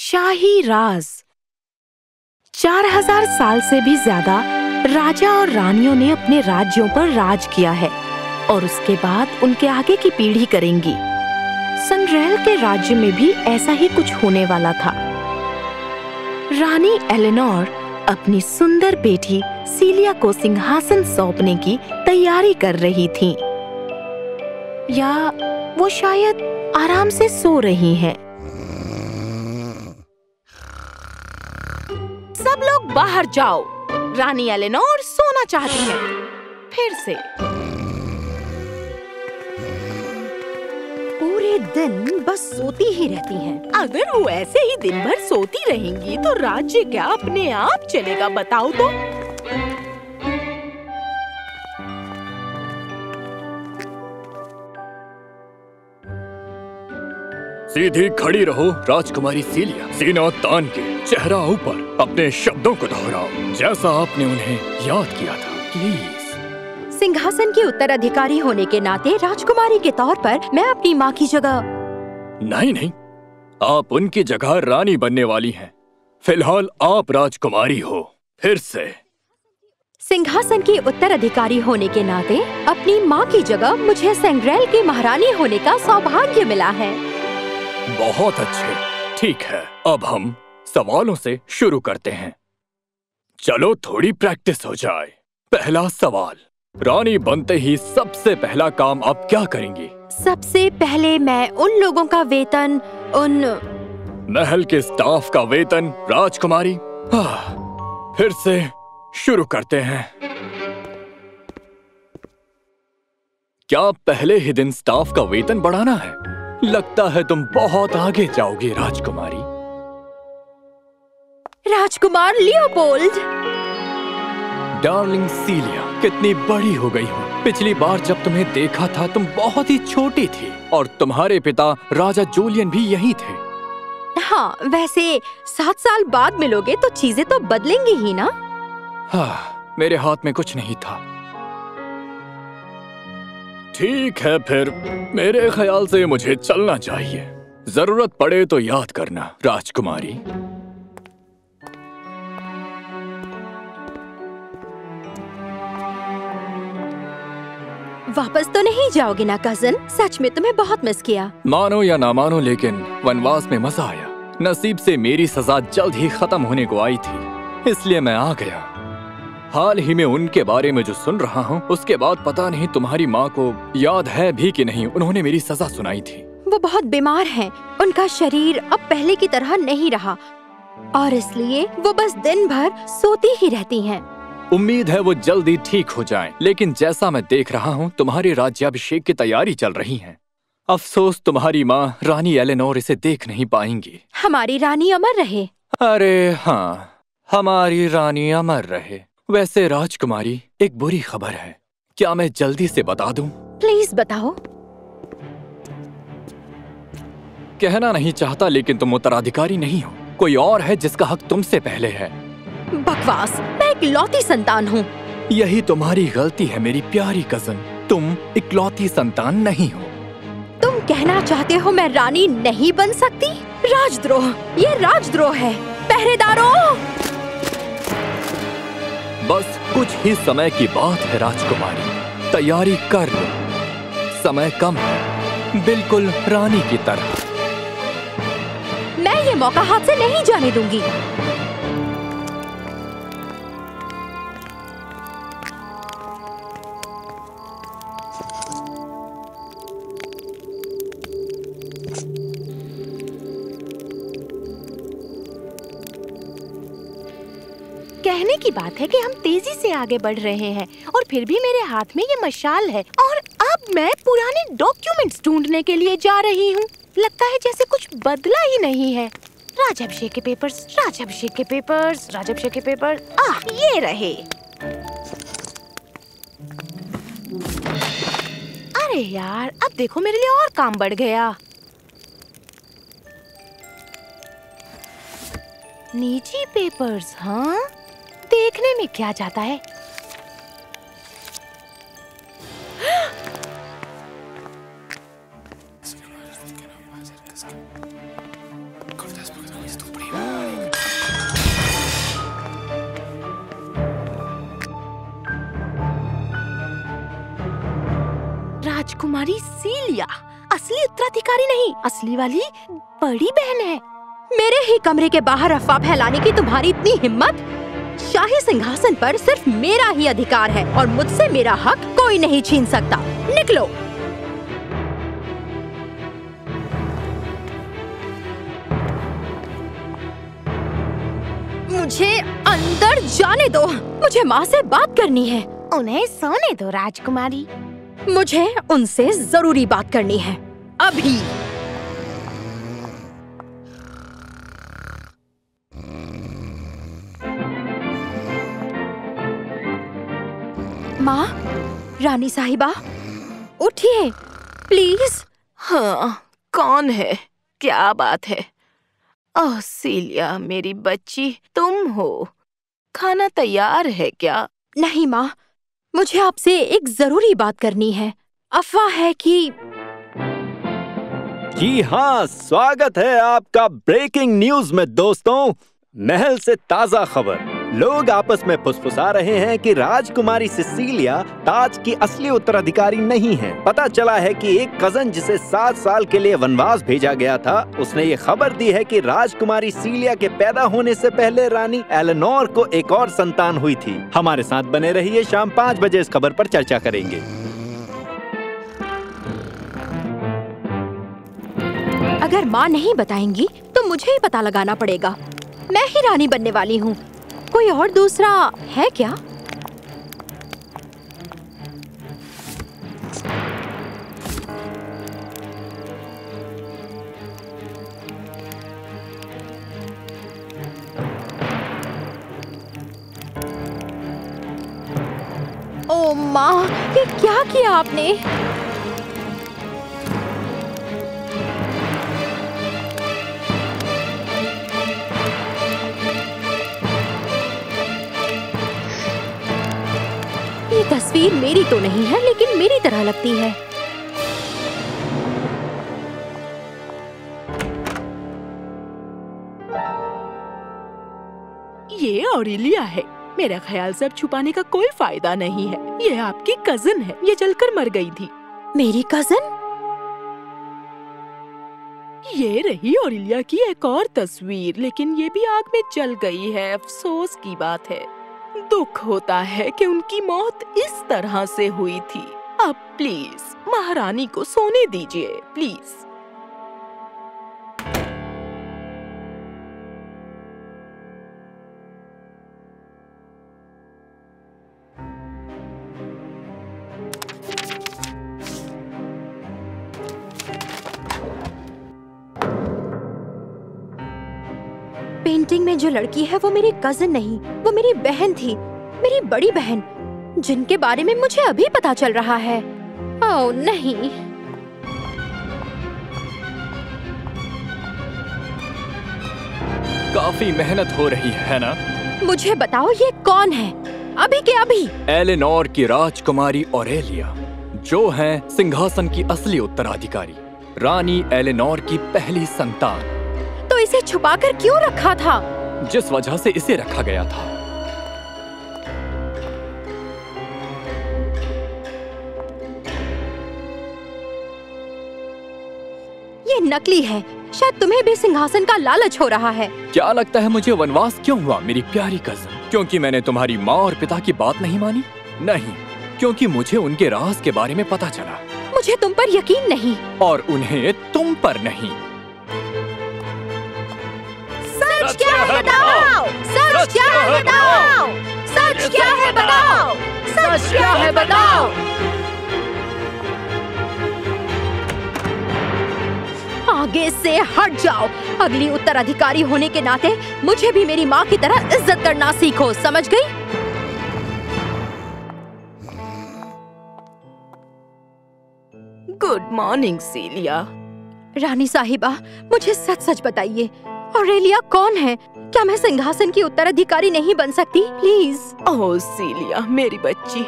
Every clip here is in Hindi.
शाही राज। 4000 साल से भी ज्यादा राजा और रानियों ने अपने राज्यों पर राज किया है और उसके बाद उनके आगे की पीढ़ी करेंगी। सनरेल के राज्य में भी ऐसा ही कुछ होने वाला था। रानी एलेनोर अपनी सुंदर बेटी सीलिया को सिंहासन सौंपने की तैयारी कर रही थी, या वो शायद आराम से सो रही हैं। सब लोग बाहर जाओ, रानी एलेनोर सोना चाहती है। फिर से पूरे दिन बस सोती ही रहती हैं। अगर वो ऐसे ही दिन भर सोती रहेंगी तो राज्य क्या अपने आप चलेगा, बताओ तो। सीधी खड़ी रहो राजकुमारी सीलिया, सीना तान के, चेहरा ऊपर, अपने शब्दों को दोहराओ जैसा आपने उन्हें याद किया था, प्लीज। सिंहासन की उत्तराधिकारी होने के नाते राजकुमारी के तौर पर मैं अपनी माँ की जगह। नहीं, आप उनकी जगह रानी बनने वाली हैं। फिलहाल आप राजकुमारी हो। फिर से। सिंहासन की उत्तराधिकारी होने के नाते अपनी माँ की जगह मुझे सेंग्रेल की महारानी होने का सौभाग्य मिला है। बहुत अच्छे। ठीक है, अब हम सवालों से शुरू करते हैं। चलो थोड़ी प्रैक्टिस हो जाए। पहला सवाल, रानी बनते ही सबसे पहला काम आप क्या करेंगी? सबसे पहले मैं उन लोगों का वेतन, महल के स्टाफ का वेतन, राजकुमारी। फिर से शुरू करते हैं। क्या पहले ही दिन स्टाफ का वेतन बढ़ाना है? लगता है तुम बहुत आगे जाओगी राजकुमारी। राजकुमार लियोपोल्ड। डार्लिंग सीलिया, कितनी बड़ी हो गई हो। पिछली बार जब तुम्हें देखा था तुम बहुत ही छोटी थी और तुम्हारे पिता राजा जूलियन भी यही थे। हाँ, वैसे 7 साल बाद मिलोगे तो चीजें तो बदलेंगी ही ना। हाँ, मेरे हाथ में कुछ नहीं था। ठीक है, फिर मेरे ख्याल से मुझे चलना चाहिए। जरूरत पड़े तो याद करना राजकुमारी। वापस तो नहीं जाओगे ना कजन? सच में तुम्हें बहुत मिस किया। मानो या ना मानो, लेकिन वनवास में मजा आया। नसीब से मेरी सजा जल्द ही खत्म होने को आई थी, इसलिए मैं आ गया। हाल ही में उनके बारे में जो सुन रहा हूँ, उसके बाद पता नहीं तुम्हारी माँ को याद है भी कि नहीं, उन्होंने मेरी सजा सुनाई थी। वो बहुत बीमार हैं। उनका शरीर अब पहले की तरह नहीं रहा और इसलिए वो बस दिन भर सोती ही रहती हैं। उम्मीद है वो जल्दी ठीक हो जाएं, लेकिन जैसा मैं देख रहा हूँ तुम्हारे राज्याभिषेक की तैयारी चल रही है। अफसोस तुम्हारी माँ रानी एलेनोर इसे देख नहीं पाएंगी। हमारी रानी अमर रहे। अरे हाँ, हमारी रानी अमर रहे। वैसे राजकुमारी, एक बुरी खबर है, क्या मैं जल्दी से बता दूं? प्लीज बताओ। कहना नहीं चाहता, लेकिन तुम उत्तराधिकारी नहीं हो। कोई और है जिसका हक तुमसे पहले है। बकवास, मैं इकलौती संतान हूँ। यही तुम्हारी गलती है मेरी प्यारी कजन, तुम इकलौती संतान नहीं हो। तुम कहना चाहते हो मैं रानी नहीं बन सकती? राजद्रोह, ये राजद्रोह है। पहरेदारों! बस कुछ ही समय की बात है राजकुमारी, तैयारी कर लो। समय कम है, बिल्कुल रानी की तरह। मैं ये मौका हाथ से नहीं जाने दूंगी। कहने की बात है कि हम तेजी से आगे बढ़ रहे हैं और फिर भी मेरे हाथ में ये मशाल है और अब मैं पुराने डॉक्यूमेंट्स ढूंढने के लिए जा रही हूँ। लगता है जैसे कुछ बदला ही नहीं है। राज्याभिषेक के पेपर्स, राज्याभिषेक के पेपर्स, राज्याभिषेक के पेपर्स। ये रहे। अरे यार, अब देखो मेरे लिए और काम बढ़ गया। निजी पेपर्स, हाँ? देखने में क्या जाता है? राजकुमारी सीलिया असली उत्तराधिकारी नहीं, असली वाली बड़ी बहन है। मेरे ही कमरे के बाहर अफवाह फैलाने की तुम्हारी इतनी हिम्मत? शाही सिंहासन पर सिर्फ मेरा ही अधिकार है और मुझसे मेरा हक कोई नहीं छीन सकता। निकलो। मुझे अंदर जाने दो, मुझे माँ से बात करनी है। उन्हें सोने दो राजकुमारी। मुझे उनसे जरूरी बात करनी है अभी। माँ, रानी साहिबा, उठिए प्लीज। हाँ, कौन है? क्या बात है? ओह सीलिया मेरी बच्ची, तुम हो? खाना तैयार है क्या? नहीं माँ, मुझे आपसे एक जरूरी बात करनी है। अफवाह है कि जी हाँ, स्वागत है आपका ब्रेकिंग न्यूज में दोस्तों। महल से ताजा खबर। लोग आपस में फुसफुसा रहे हैं कि राजकुमारी सिसिलिया ताज की असली उत्तराधिकारी नहीं है। पता चला है कि एक कजन जिसे 7 साल के लिए वनवास भेजा गया था, उसने ये खबर दी है कि राजकुमारी सीलिया के पैदा होने से पहले रानी एलेनोर को एक और संतान हुई थी। हमारे साथ बने रहिए, शाम 5 बजे इस खबर पर चर्चा करेंगे। अगर माँ नहीं बताएंगी तो मुझे ही पता लगाना पड़ेगा। मैं ही रानी बनने वाली हूँ। कोई और दूसरा है क्या? ओ माँ, ये क्या किया आपने? ये तस्वीर मेरी तो नहीं है, लेकिन मेरी तरह लगती है। ये ऑरेलिया है। मेरा ख्याल से अब छुपाने का कोई फायदा नहीं है। ये आपकी कजन है, ये जलकर मर गई थी। मेरी कजन? ये रही ऑरेलिया की एक और तस्वीर, लेकिन ये भी आग में जल गई है। अफसोस की बात है। दुख होता है कि उनकी मौत इस तरह से हुई थी। अब प्लीज महारानी को सोने दीजिए, प्लीज। पेंटिंग में जो लड़की है वो मेरी कजिन नहीं, वो मेरी बहन थी, मेरी बड़ी बहन, जिनके बारे में मुझे अभी पता चल रहा है। ओह नहीं। काफी मेहनत हो रही है ना? मुझे बताओ ये कौन है? अभी के अभी। एलेनोर की राजकुमारी ऑरेलिया, जो है सिंहासन की असली उत्तराधिकारी, रानी एलेनोर की पहली संतान। तो इसे छुपाकर क्यों रखा था? जिस वजह से इसे रखा गया था। ये नकली है। शायद तुम्हें भी सिंहासन का लालच हो रहा है। क्या लगता है मुझे वनवास क्यों हुआ मेरी प्यारी कजन? क्योंकि मैंने तुम्हारी माँ और पिता की बात नहीं मानी? नहीं, क्योंकि मुझे उनके राज के बारे में पता चला। मुझे तुम पर यकीन नहीं। और उन्हें तुम पर नहीं। सच क्या है बताओ? सच क्या है बताओ? सच क्या है बताओ? सच क्या है बताओ? आगे से हट जाओ। अगली उत्तराधिकारी होने के नाते मुझे भी मेरी माँ की तरह इज्जत करना सीखो, समझ गई? Good morning सीलिया। रानी साहिबा, मुझे सच सच बताइए, ऑरेलिया कौन है? क्या मैं सिंहासन की उत्तराधिकारी नहीं बन सकती? प्लीज। ओह सीलिया मेरी बच्ची,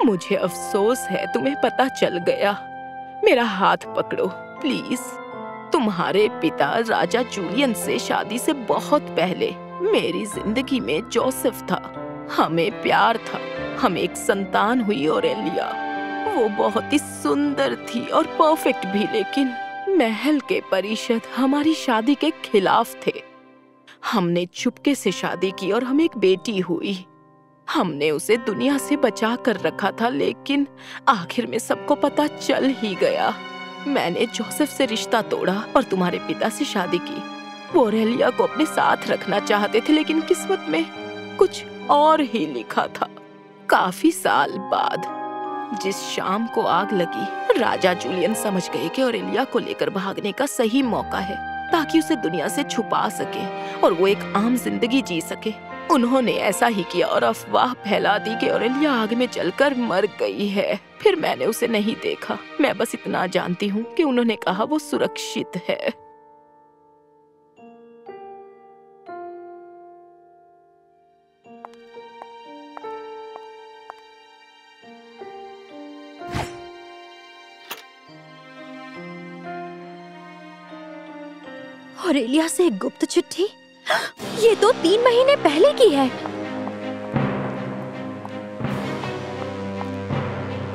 मुझे अफसोस है तुम्हें पता चल गया। मेरा हाथ पकड़ो प्लीज। तुम्हारे पिता राजा जूलियन से शादी से बहुत पहले मेरी जिंदगी में जोसेफ था। हमें प्यार था, हमें एक संतान हुई ऑरेलिया। वो बहुत ही सुंदर थी और परफेक्ट भी, लेकिन महल के परिषद हमारी शादी के खिलाफ थे। हमने चुपके से शादी की और हमें एक बेटी हुई। हमने उसे दुनिया से बचा कर रखा था, लेकिन आखिर में सबको पता चल ही गया। मैंने जोसेफ से रिश्ता तोड़ा और तुम्हारे पिता से शादी की। वो ऑरेलिया को अपने साथ रखना चाहते थे, लेकिन किस्मत में कुछ और ही लिखा था। काफी साल बाद जिस शाम को आग लगी, राजा जूलियन समझ गए कि ऑरेलिया को लेकर भागने का सही मौका है, ताकि उसे दुनिया से छुपा सके और वो एक आम जिंदगी जी सके। उन्होंने ऐसा ही किया और अफवाह फैला दी कि ऑरेलिया आग में जलकर मर गई है। फिर मैंने उसे नहीं देखा। मैं बस इतना जानती हूँ कि उन्होंने कहा वो सुरक्षित है। ऑरेलिया से एक गुप्त चिट्ठी? ये तो 3 महीने पहले की है।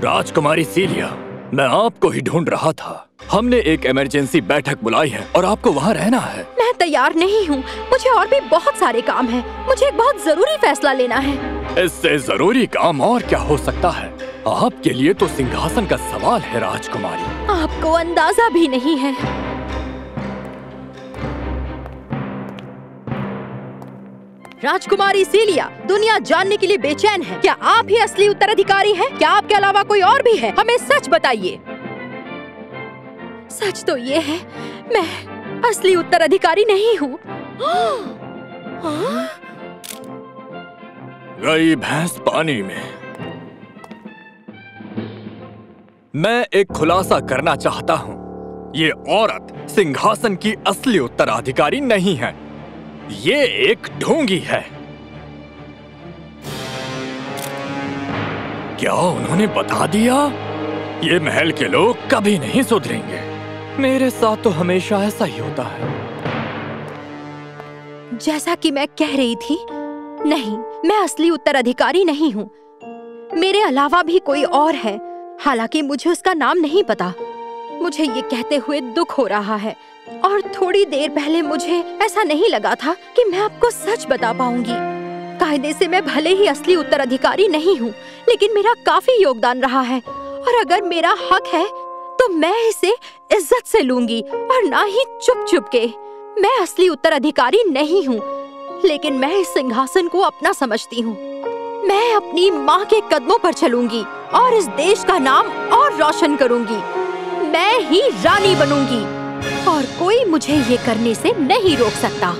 राजकुमारी सीलिया, मैं आपको ही ढूंढ रहा था। हमने एक इमरजेंसी बैठक बुलाई है और आपको वहाँ रहना है। मैं तैयार नहीं हूँ। मुझे और भी बहुत सारे काम हैं। मुझे एक बहुत जरूरी फैसला लेना है। इससे जरूरी काम और क्या हो सकता है? आपके लिए तो सिंहासन का सवाल है राजकुमारी। आपको अंदाजा भी नहीं है। राजकुमारी सीलिया दुनिया जानने के लिए बेचैन है। क्या आप ही असली उत्तराधिकारी हैं? क्या आपके अलावा कोई और भी है? हमें सच बताइए। सच तो ये है, मैं असली उत्तराधिकारी नहीं हूँ। गई भैंस पानी में। मैं एक खुलासा करना चाहता हूँ। ये औरत सिंहासन की असली उत्तराधिकारी नहीं है। ये एक ढोंगी है। क्या उन्होंने बता दिया? ये महल के लोग कभी नहीं सुधरेंगे। मेरे साथ तो हमेशा ऐसा ही होता है। जैसा कि मैं कह रही थी, नहीं, मैं असली उत्तराधिकारी नहीं हूँ। मेरे अलावा भी कोई और है, हालांकि मुझे उसका नाम नहीं पता। मुझे ये कहते हुए दुख हो रहा है और थोड़ी देर पहले मुझे ऐसा नहीं लगा था कि मैं आपको सच बता पाऊंगी। कायदे से मैं भले ही असली उत्तराधिकारी नहीं हूँ, लेकिन मेरा काफी योगदान रहा है और अगर मेरा हक है तो मैं इसे इज्जत से लूंगी और ना ही चुप चुप के। मैं असली उत्तराधिकारी नहीं हूँ, लेकिन मैं इस सिंहासन को अपना समझती हूँ। मैं अपनी माँ के कदमों पर चलूंगी और इस देश का नाम और रोशन करूंगी। मैं ही रानी बनूंगी और कोई मुझे ये करने से नहीं रोक सकता।